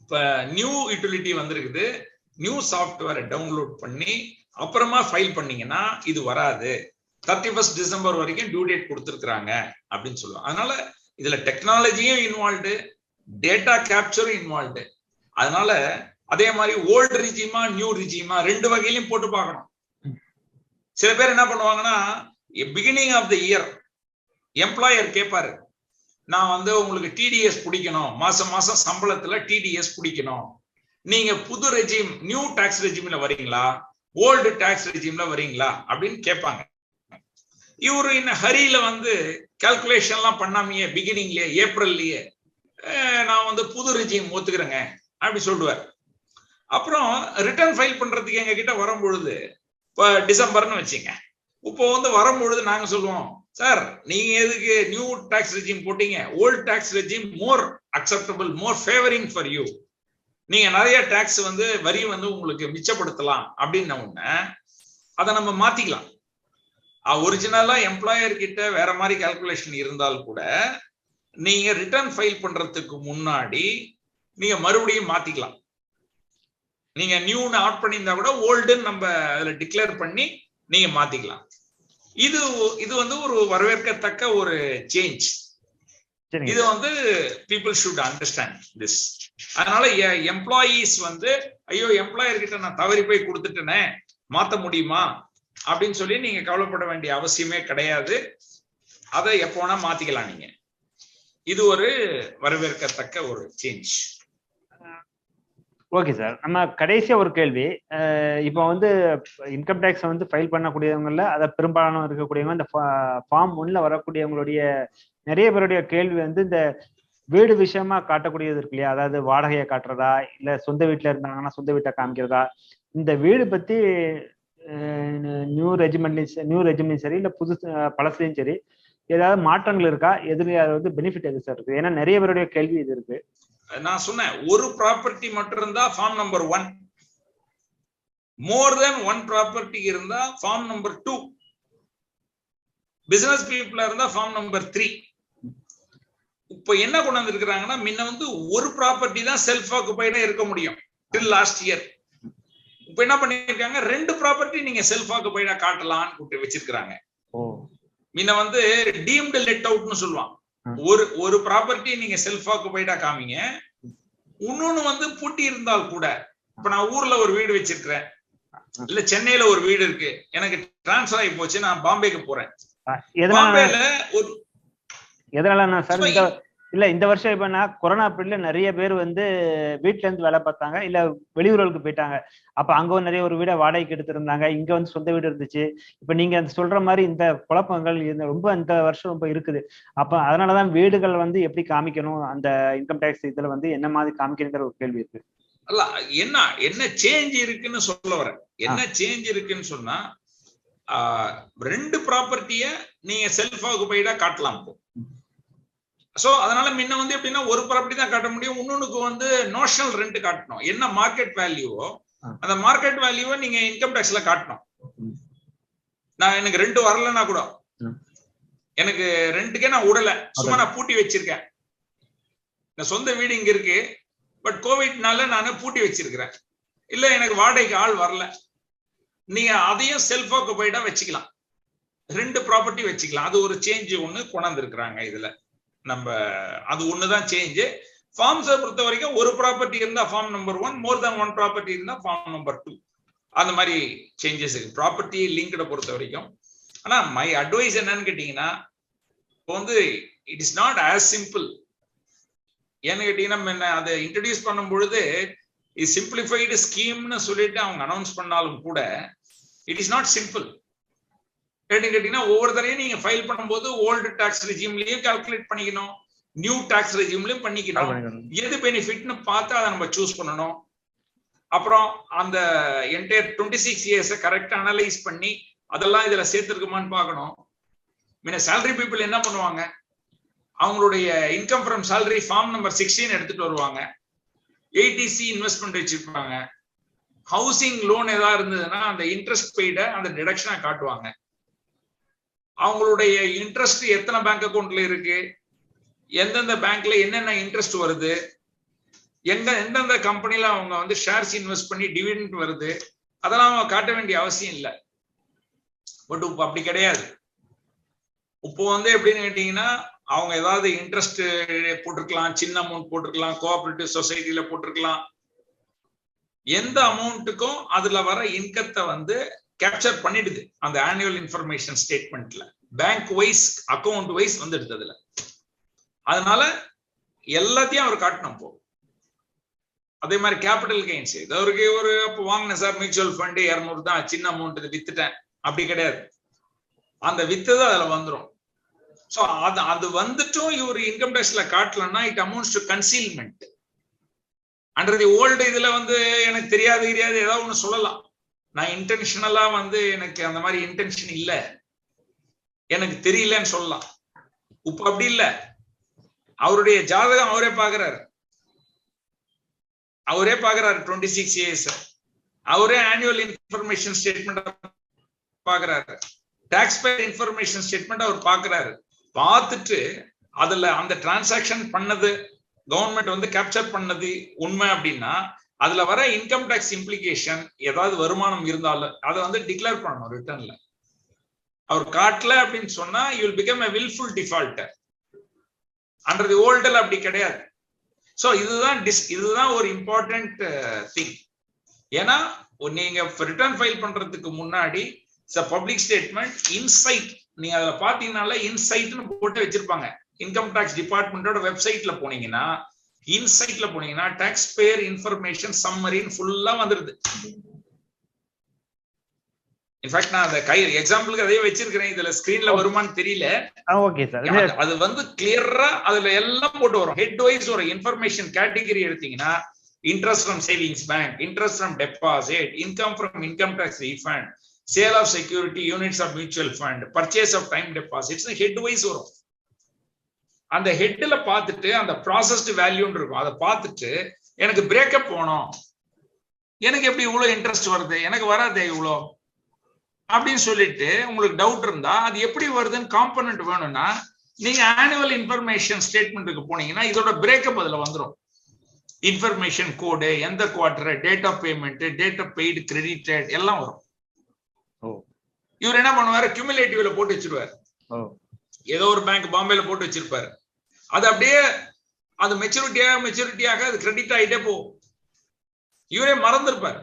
இப்ப நியூ யூட்டிலிட்டி வந்திருக்குது, நியூ சாஃப்ட்வேரை டவுன்லோட் பண்ணி அப்புறமா ஃபைல் பண்ணீங்கன்னா இது வராது, 31st டிசம்பர் வரைக்கும் டியூ டேட் கொடுத்துருக்காங்க அப்படின்னு சொல்லுவோம். அதனால இதுல டெக்னாலஜியும் இன்வால்வ்டு, டேட்டா கேப்சரும் இன்வால்வ்டு. அதனால அதே மாதிரி ஓல்டு ரிஜிமா நியூ ரிஜிமா ரெண்டு வகையிலையும் போட்டு பார்க்கணும். சில பேர் என்ன பண்ணுவாங்கன்னா, beginning of the year employer கேட்பாரு, நான் வந்து உங்களுக்கு டிடிஎஸ் பிடிக்கணும், மாசம் மாசம் சம்பளத்துல டிடிஎஸ் பிடிக்கணும், நீங்க புது ரெஜிம் நியூ டாக்ஸ் ரெஜிம்ல வரீங்களா, ஓல்டு டாக்ஸ் ரெஜிம்ல வரீங்களா அப்படின்னு கேட்பாங்க. இவரு இந்த ஹரியில வந்து கால்குலேஷன் எல்லாம் பண்ணாமையே பிகினிங்லயே ஏப்ரல்லயே நான் வந்து புது ரெஜிம் ஒத்துக்கிறேங்க அப்படி சொல்லுவார். அப்புறம் ரிட்டர்ன் ஃபைல் பண்றதுக்கு எங்க கிட்ட வரும்பொழுது இப்ப டிசம்பர்னு வச்சுங்க, இப்போ வந்து வரும்பொழுது நாங்க சொல்லுவோம், சார் நீங்க எதுக்கு நியூ டாக்ஸ் ரெஜிம் போட்டீங்க, old tax regime more acceptable, more favouring for you, நீங்க நிறைய டாக்ஸ் வந்து வரி வந்து உங்களுக்கு மிச்சப்படுத்தலாம் அப்படின்ன உடனே அதை நம்ம மாத்திக்கலாம். ஒரிஜினலா எம்ப்ளாயர் கிட்ட வேற மாதிரி கால்குலேஷன் இருந்தால் கூட நீங்க ரிட்டர்ன் ஃபைல் பண்றதுக்கு முன்னாடி நீங்க மறுபடியும் மாத்திக்கலாம். நீங்க நியூன்னு ஆட் பண்ணியிருந்தா கூட ஓல்டுன்னு நம்ம அதுல டிக்ளேர் பண்ணி நீங்க மாத்திக்கலாம். இது வந்து ஒரு வரவேற்கத்தக்க ஒரு சேஞ்ச். இது வந்து பீப்புள் ஷுட் அண்டர்ஸ்டாண்ட் திஸ். அதனால எம்ப்ளாயீஸ் வந்து ஐயோ எம்ப்ளாயர் கிட்ட நான் தவறி போய் கொடுத்துட்டேனே மாத்த முடியுமா அப்படின்னு சொல்லி நீங்க கவலைப்பட வேண்டிய அவசியமே கிடையாது. அதை எப்போ வேணா மாத்திக்கலாம் நீங்க. இது ஒரு வரவேற்கத்தக்க ஒரு சேஞ்ச். ஓகே சார், நம்ம கடைசியா ஒரு கேள்வி. இப்போ வந்து இன்கம் டேக்ஸ் வந்து ஃபைல் பண்ணக்கூடியவங்கள அதை பெரும்பாலான இருக்கக்கூடியவங்க இந்த ஃபார்ம் 1ல வரக்கூடியவங்களுடைய நிறைய பேருடைய கேள்வி வந்து இந்த வீடு விஷயமா காட்டக்கூடியது இருக்கு இல்லையா, அதாவது வாடகையை காட்டுறதா இல்ல சொந்த வீட்டுல இருந்தாங்கன்னா சொந்த வீட்டை காமிக்கிறதா, இந்த வீடு பத்தி நியூ ரெஜிமெண்ட்லையும் சரி இல்ல பழசுலையும் சரி ஏதாவது மாற்றங்கள் இருக்கா, எதுல வந்து பெனிஃபிட் எது சார் இருக்கு? ஏன்னா நிறைய பேருடைய கேள்வி இது இருக்கு. நான் சொன்னேன், ஒரு ப்ராப்பர்ட்டி மட்டும் இருந்தா ஃபார்ம் நம்பர் 1, மோர் தென் 1 ப்ராப்பர்ட்டி இருந்தா ஃபார்ம் நம்பர் 2, பிசினஸ் பீப்புளா இருந்தா ஃபார்ம் நம்பர் 3. இப்ப என்ன கொண்டு வந்திருக்கிறாங்கன்னா, முன்ன வந்து ஒரு ப்ராப்பர்ட்டி தான் செல்ஃப் ஆக்குபைடா இருக்க முடியும் டில் லாஸ்ட் இயர். இப்ப என்ன பண்ணிருக்காங்க, 2 ப்ராப்பர்ட்டி நீங்க செல்ஃப் ஆக்குபைடா காட்டலாம்னு வச்சிருக்காங்க. முன்ன வந்து டீம்டு லெட் அவுட்னு சொல்லுவான், ஒரு ப்ராப்பர்ட்டி நீங்க செல்ஃப் ஆக்குபைடா காமிங்க, இன்னொன்னு வந்து பூட்டி இருந்தால் கூட. இப்ப நான் ஊர்ல ஒரு வீடு வச்சிருக்கிறேன், இல்ல சென்னையில ஒரு வீடு இருக்கு, எனக்கு டிரான்ஸ்பர் ஆகி போச்சு, நான் பாம்பேக்கு போறேன். பாம்பேல ஒரு எதனால சார் இல்ல இந்த வருஷம் இப்ப கொரோனா பீரியட்ல நிறைய பேர் வந்து வீட்டுல இருந்து வேலை பார்த்தாங்க, இல்ல வெளியூர்களுக்கு போயிட்டாங்க. அப்ப அங்க நிறைய ஒரு வீடை வாடகைக்கு எடுத்திருந்தாங்க, இங்க வந்து சொந்த வீடு இருந்துச்சு. இப்ப நீங்க சொல்ற மாதிரி இந்த குழப்பங்கள் ரொம்ப இந்த வருஷம் ரொம்ப இருக்குது. அப்ப அதனாலதான் வீடுகள் வந்து எப்படி காமிக்கணும், அந்த இன்கம் டேக்ஸ் இதுல வந்து என்ன மாதிரி காமிக்கணுங்கிற ஒரு கேள்வி இருக்கு. அல்ல என்ன சேஞ்ச் இருக்குன்னு சொல்ல வரேன். என்ன சேஞ்ச் இருக்குன்னு சொன்னா, 2 ப்ராப்பர்ட்டிய நீங்க செல்ஃப் ஆக்குபைடா காட்டலாம். சோ அதனால முன்ன வந்து எப்படின்னா ஒரு ப்ராப்பர்ட்டி தான் காட்ட முடியும், இன்னொன்னுக்கு வந்து நோஷனல் ரெண்ட் காட்டணும். என்ன மார்க்கெட் வேல்யூவோ அந்த மார்க்கெட் வேல்யூவை நீங்க இன்கம் டாக்ஸ்ல காட்டணும். நான் எனக்கு 2 வரலன்னா கூட, எனக்கு 2க்கே நான் விடல, சும்மா நான் பூட்டி வச்சிருக்கேன், சொந்த வீடு இங்க இருக்கு, பட் கோவிட்னால நான் பூட்டி வச்சிருக்கிறேன், இல்ல எனக்கு வாடகைக்கு ஆள் வரல, நீங்க அதையும் செல்ஃப் ஆக்குபைடா வச்சுக்கலாம், 2 ப்ராப்பர்ட்டி வச்சுக்கலாம். அது ஒரு சேஞ்ச் ஒண்ணு கொண்டாந்து இருக்கிறாங்க இதுல. நம்ம அது ஒண்ணுதான் சேஞ்ச். ஃபார்ம்ஸை பொறுத்த வரைக்கும் ஒரு ப்ராப்பர்ட்டி இருந்தா ஃபார்ம் நம்பர் 1, மோர் தென் 1 ப்ராப்பர்ட்டி இருந்தா ஃபார்ம் நம்பர் 2, அந்த மாதிரி சேஞ்சஸ் இருக்கு ப்ராப்பர்ட்டி லிங்க்ட பொறுத்த வரைக்கும். ஆனா மை அட்வைஸ் என்னன்னு கேட்டீங்கன்னா, இப்போ வந்து it is not as simple. ஏன்னு கேட்டீங்கன்னா, அதை இன்ட்ரடியூஸ் பண்ணும் பொழுது சிம்பிளிஃபைடு ஸ்கீம்னு சொல்லிட்டு அவங்க அனௌன்ஸ் பண்ணாலும் கூட இட் இஸ் நாட் சிம்பிள். கேட்டீங்கன்னா ஒவ்வொருத்தரையும் நீங்க ஃபைல் பண்ணும்போது ஓல்டு டாக்ஸ் ரெஜிம்லயும் கால்குலேட் பண்ணிக்கணும், நியூ டாக்ஸ் ரெஜிம்லயும் பண்ணிக்கணும், எது பெனிஃபிட்னு பார்த்து அதை நம்ம சூஸ் பண்ணணும். அப்புறம் அந்த என்டையர் 26 இயர்ஸை கரெக்டா அனலைஸ் பண்ணி அதெல்லாம் இதுல சேர்த்திருக்குமான்னு பார்க்கணும். முன்ன சேலரி பீப்புள் என்ன பண்ணுவாங்க, அவங்களுடைய income from salary form number 16 எடுத்துட்டு வருவாங்க. ஏடிசி இன்வெஸ்ட்மெண்ட் வச்சிருப்பாங்க. ஹவுசிங் லோன் ஏதாவது இருந்ததுன்னா அந்த இன்ட்ரெஸ்ட் பெய்ட அந்த டிடக்ஷனா காட்டுவாங்க. அவங்களுடைய இன்ட்ரெஸ்ட் எத்தனை பேங்க் அக்கௌண்ட்ல இருக்கு, எந்தெந்த பேங்க்ல என்னென்ன இன்ட்ரெஸ்ட் வருது, எந்தெந்த கம்பெனில அவங்க வந்து ஷேர்ஸ் இன்வெஸ்ட் பண்ணி டிவிடெண்ட் வருது, அதெல்லாம் அவங்க காட்ட வேண்டிய அவசியம் இல்லை. பட் இப்போ அப்படி கிடையாது. இப்போ வந்து எப்படின்னு கேட்டீங்கன்னா, அவங்க ஏதாவது இன்ட்ரெஸ்ட் போட்டிருக்கலாம், சின்ன அமௌண்ட் போட்டிருக்கலாம், கோஆபரேட்டிவ் சொசைட்டில போட்டிருக்கலாம். எந்த அமௌண்ட்டுக்கும் அதுல வர இன்கத்தை வந்து கேப்சர் பண்ணிடுது அந்த ஆனுவல் இன்ஃபர்மேஷன் ஸ்டேட்மெண்ட்ல. பேங்க் வைஸ் அக்கௌண்ட் வைஸ் வந்துடுது அதுல. அதனால எல்லாத்தையும் அவர் காட்டணும். போ அதே மாதிரி கேபிட்டல் கெயின்ஸ் அவருக்கு ஒரு அப்போ வாங்கின சார் மியூச்சுவல் ஃபண்ட் 200 தான், சின்ன அமௌண்ட் வித்துட்டேன், அப்படி கிடையாது. அந்த வித்துதான் அதுல வந்துடும். ஸோ அது வந்துட்டும் இவர் இன்கம் டேக்ஸ்ல காட்டலன்னா it amounts to concealment. Under the old இதுல வந்து எனக்கு தெரியாது ஏதாவது ஒண்ணு சொல்லலாம். நான் இன்டென்ஷனலா வந்து எனக்கு அந்த மாதிரி இன்டென்ஷன் இல்ல, எனக்கு தெரியலன்னு சொல்லலாம். இப்ப அப்படி இல்ல. அவருடைய ஜாதகம் அவரே பாக்குறாரு 26 இயர்ஸ். அவரே ஆனுவல் இன்ஃபர்மேஷன் ஸ்டேட்மெண்ட் பாக்குறாரு, டாக்ஸ் பேயர் இன்ஃபர்மேஷன் ஸ்டேட்மெண்ட் அவர் பாக்குறாரு. பார்த்துட்டு அதுல அந்த டிரான்சாக்சன் பண்ணது கவர்மெண்ட் வந்து கேப்சர் பண்ணது உண்மை அப்படின்னா அதுல வர இன்கம் டாக்ஸ் இம்ப்ளிகேஷன் ஏதாவது வருமானம் இருந்தாலும் அதை வந்து டிக்ளேர் பண்ணணும் ரிட்டர்ன்ல. அவர் காட்டல அப்படின்னு சொன்னா you will become a willful defaulter. Under the ஓல்டில் அப்படி கிடையாது. ஸோ இதுதான் ஒரு இம்பார்ட்டன்ட் திங். ஏன்னா நீங்க ரிட்டர்ன் ஃபைல் பண்றதுக்கு முன்னாடி பப்ளிக் ஸ்டேட்மெண்ட் இன்சைட் நீங்க அதுல பாத்தீங்கன்னால இன்சைட்னு போட்டு வச்சிருப்பாங்க. இன்கம் டாக்ஸ் டிபார்ட்மெண்டோட வெப்சைட்ல போனீங்கன்னா இன்சைட்ல போனீங்கன்னா டாக்ஸ் பேயர் இன்ஃபர்மேஷன் சம்மரின்னு ஃபுல்லா வந்துருது. இன்ஃபேக்ட் நான் அந்த எக்ஸாம்பிளுக்கு அதே வச்சிருக்கிறேன். இதுல ஸ்கிரீன்ல வருமானு தெரியல. Okay sir. அது வந்து கிளியரா அதுல எல்லாம் போட்டு வரும். ஹெட் வைஸ் ஒரு இன்ஃபர்மேஷன் கேட்டகரி எடுத்தீங்கன்னா interest from savings bank, interest from deposit, income from income tax refund, sale of security, units of mutual fund, purchase of time deposits head wise வரும். அந்த ஹெட்ல பார்த்துட்டு அந்த ப்ராசஸ்டு வேல்யூன்னு இருக்கும். அதை பார்த்துட்டு எனக்கு பிரேக்கப் போனோம், எனக்கு எப்படி இவ்வளவு இன்ட்ரெஸ்ட் வருது, எனக்கு வராது இவ்வளோ அப்படின்னு சொல்லிட்டு உங்களுக்கு டவுட் இருந்தா அது எப்படி வருதுன்னு காம்பனன்ட் வேணும்னா நீங்க ஆனுவல் இன்ஃபர்மேஷன் ஸ்டேட்மெண்ட்டுக்கு போனீங்கன்னா இதோட பிரேக்கப் அதுல வந்துடும். இன்ஃபர்மேஷன் கோடு, எந்த quarter, date of payment, date of paid, credited எல்லாம் வரும். இவர் என்ன பண்ணுவாரு, கியூமுலேட்டிவ்ல போட்டு வச்சிருவாரு. ஏதோ ஒரு பேங்க் பாம்பேல போட்டு வச்சிருப்பாரு. அது அப்படியே அது மெச்சூரிட்டியாக அது கிரெடிட் ஆகிட்டே போகும். இவரே மறந்துருப்பாரு,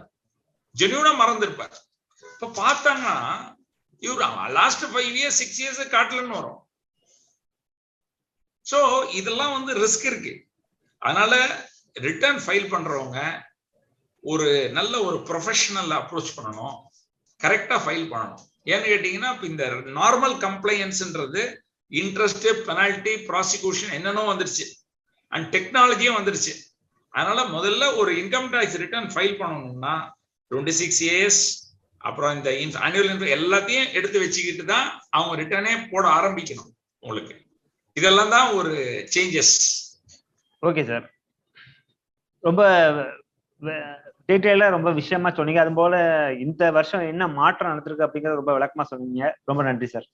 ஜென்யூனா மறந்துருப்பாரு. இப்ப பார்த்தாங்கன்னா இவரு லாஸ்ட் 5 இயர்ஸ் 6 இயர்ஸ் காட்டலன்னு வரும். சோ இதெல்லாம் வந்து ரிஸ்க் இருக்கு. அதனால ரிட்டர்ன் ஃபைல் பண்றவங்க ஒரு நல்ல ஒரு ப்ரொஃபஷனல் அப்ரோச் பண்ணணும், கரெக்டா ஃபைல் பண்ணணும். ஏன்னு கேட்டீங்கன்னா இந்த நார்மல் கம்ப்ளைன்ஸ்ன்றது இன்ட்ரெஸ்ட், பெனால்டி, ப்ராசிக்யூஷன் என்னென்னோ வந்துருச்சு, அண்ட் டெக்னாலஜியும் வந்துருச்சு. அதனால முதல்ல ஒரு இன்கம் டாக்ஸ் ரிட்டர்ன் ஃபைல் பண்ணணும்னா 26 இயர்ஸ் அப்புறம் இந்த ஆனுவல் எல்லாத்தையும் எடுத்து வச்சுக்கிட்டு தான் அவங்க ரிட்டர்னே போட ஆரம்பிக்கணும். உங்களுக்கு இதெல்லாம் தான் ஒரு சேஞ்சஸ். ஓகே சார், ரொம்ப டீட்டெயிலா ரொம்ப விஷயமா சொன்னீங்க. அது போல இந்த வருஷம் என்ன மாற்றம் நடந்திருக்கு அப்படிங்கறது ரொம்ப விளக்கமா சொன்னீங்க. ரொம்ப நன்றி சார்.